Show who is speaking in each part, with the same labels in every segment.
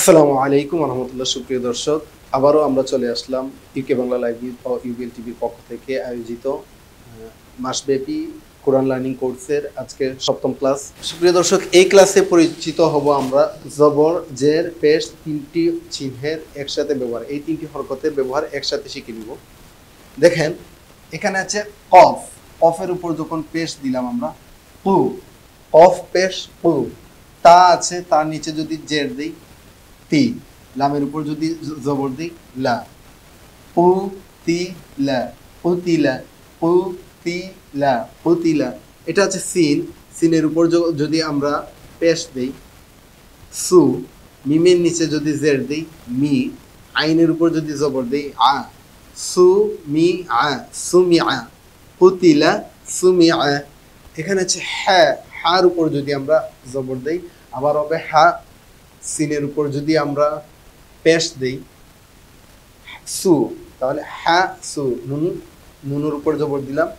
Speaker 1: আসসালামু আলাইকুম রহমতুল্লাহ। সুপ্রিয় দর্শক, আবারও আমরা চলে আসলাম ইউকে বাংলা লাইব্রেরি ও ইউবিএল টিভির পক্ষ থেকে আয়োজিত মাসব্যাপী কোরআন লার্নিং কোর্সের আজকে সপ্তম ক্লাস। সুপ্রিয় দর্শক, এই ক্লাসে পরিচিত হব আমরা জবর, জের, পেশ তিনটি চিহ্নের একসাথে ব্যবহার, এই তিনটি হরকতের ব্যবহার একসাথে শিখে নিব। দেখেন, এখানে আছে কফ, কফের উপর যখন পেশ দিলাম আমরা কু, কফ পেশ কু। তা আছে, তার নিচে যদি জের দিই তি, লামের উপর যদি জবর দিই লা, পু তি লা, পুতিলা, পু তি লা, পুতিলা। এটা হচ্ছে সিন, সিনের উপর যদি আমরা পেশ দেই সু, মিমের নিচে যদি জের দিই মি, আইনের উপর যদি জবর দিই আ, সু মি আ, সুমি আ, পুতিলা সুমি আ। এখানে আছে হ্যাঁ, হার উপর যদি আমরা জবর দেই আবার হবে হা, সিনের উপর যদি আমরা পেশ দেই সু, তাহলে হা সু, নুন, নুনের উপর জবর দিলাম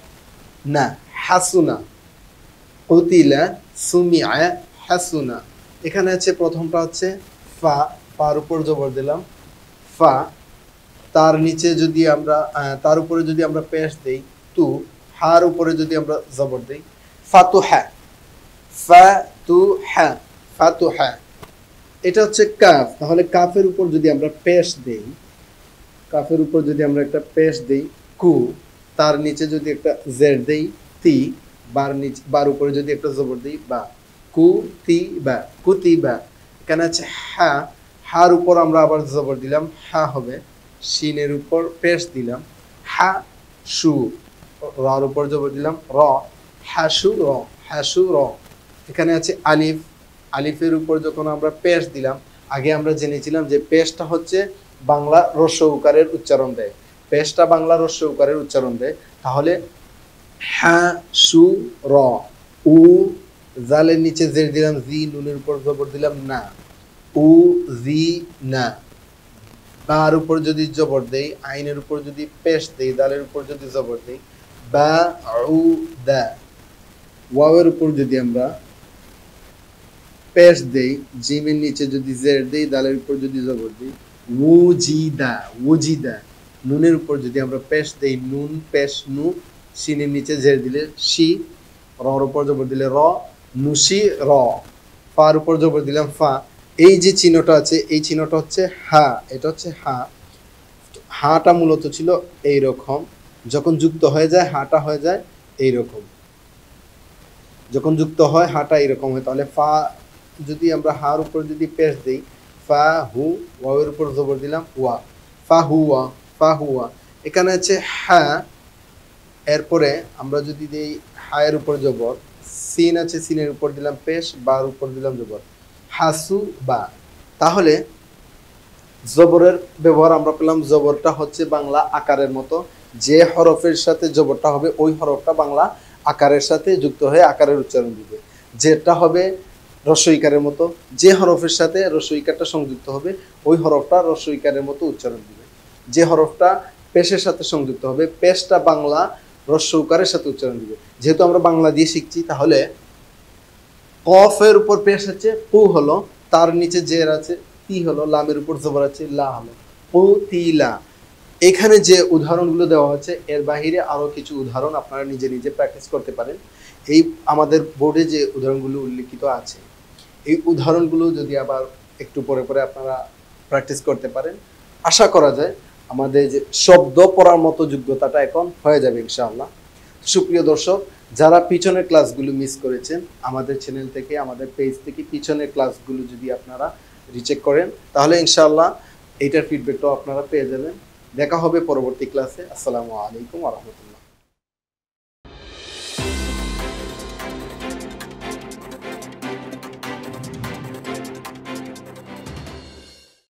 Speaker 1: না, হাসুনা, কুতিলা সুমিআ হাসুনা। এখানে আছে প্রথমটা হচ্ছে ফা, ফার উপর জবর দিলাম ফা, তার নিচে যদি আমরা তার উপরে যদি আমরা পেশ দেই তু, হার উপরে যদি আমরা জবর দেই ফাতুহা, ফাতুহা, ফাতুহা। এটা হচ্ছে কাফ, তাহলে কাফের উপর যদি আমরা পেশ দেই, কাফের উপর যদি আমরা একটা পেশ দেই কু, তার নিচে যদি একটা জের দেই তি, বার নিচে বার উপরে যদি একটা জবর দেই বা, কু তি বা, কুতি বা। এখানে আছে হা, হার উপর আমরা আবার জবর দিলাম হা হবে, শিনের উপর পেশ দিলাম হা সু, রার উপর জবর দিলাম র, হাসু র, হাসু র। এখানে আছে আলিফ, আলিফের উপর যখন আমরা পেশ দিলাম, আগে আমরা জেনেছিলাম যে পেশটা হচ্ছে বাংলা রস্য উকারের উচ্চারণ দেয়, পেশটা বাংলা রস্য উকারের উচ্চারণ দেয়। তাহলে হ্যাঁ সু র, উ, জালের নিচে জের দিলাম জি, নুনের উপর জবর দিলাম না, উ জি না। বার উপর যদি জবর দেই, আইনের উপর যদি পেশ দেই, দালের উপর যদি জবর দেই বা উ দা, ওয়াওয়ের উপর যদি আমরা পেশ দেই, জিমের নিচে যদি জের দেই, দালের উপর যদি জবর দেই উজিদা, উজিদা। নুনের উপর যদি আমরা পেশ দেই নুন পেশ নু, সিনের নিচে জের দিলে শি, রর উপর জবর দিলে র, নুসি র। ফার উপর জবর দিলাম ফা। এই যে চিহ্নটা আছে, এই চিহ্নটা হচ্ছে হা, এটা হচ্ছে হা। হাটা মূলত ছিল এইরকম, যখন যুক্ত হয়ে যায় হাটা হয়ে যায় এইরকম, যখন যুক্ত হয় হাটা এরকম হয়। তাহলে ফা যদি আমরা হার উপর যদি পেশ দিই ফা হু, ওয়াওয়ের উপর জবর দিলাম ওয়া, ফা হুয়া, ফা হুয়া। এখানে আছে হা, এরপরে আমরা যদি দিই হায়ের উপর জবর, সিন আছে, সিনের উপর দিলাম পেশ, বার উপর দিলাম জবর হাসু বা। তাহলে জবরের ব্যবহার আমরা পেলাম, জবরটা হচ্ছে বাংলা আকারের মতো, যে হরফের সাথে জবরটা হবে ওই হরফটা বাংলা আকারের সাথে যুক্ত হয়ে আকারের উচ্চারণ দিবে। যেটা হবে রস্বইকারের মতো, যে হরফের সাথে রস্বইকারটা সংযুক্ত হবে ওই হরফটা রস্বইকারের মতো উচ্চারণ দিবে। যে হরফটা পেশের সাথে সংযুক্ত হবে, পেশটা বাংলা রস্বইকারের সাথে উচ্চারণ দিবে। যেহেতু আমরা বাংলা দিয়ে শিখছি, তাহলে কফের উপর পেশ আছে পু হলো, তার নিচে জের আছে তি হলো, লামের উপর জবর আছে লা হলো, পু তি লা। এখানে যে উদাহরণগুলো দেওয়া হচ্ছে এর বাহিরে আরো কিছু উদাহরণ আপনারা নিজে নিজে প্র্যাকটিস করতে পারেন। এই আমাদের বোর্ডে যে উদাহরণগুলো উল্লেখিত আছে, এই উদাহরণগুলো যদি আবার একটু পরে পরে আপনারা প্র্যাকটিস করতে পারেন, আশা করা যায় আমাদের যে শব্দ পড়ার মতো যোগ্যতাটা এখন হয়ে যাবে ইনশাআল্লাহ। সুপ্রিয় দর্শক, যারা পিছনের ক্লাসগুলো মিস করেছেন, আমাদের চ্যানেল থেকে, আমাদের পেজ থেকে পিছনের ক্লাসগুলো যদি আপনারা রিচেক করেন, তাহলে ইনশাআল্লাহ এইটার ফিডব্যাকটাও আপনারা পেয়ে যাবেন। দেখা হবে পরবর্তী ক্লাসে। আসসালামু আলাইকুম ওয়া রাহমাতুল্লাহ।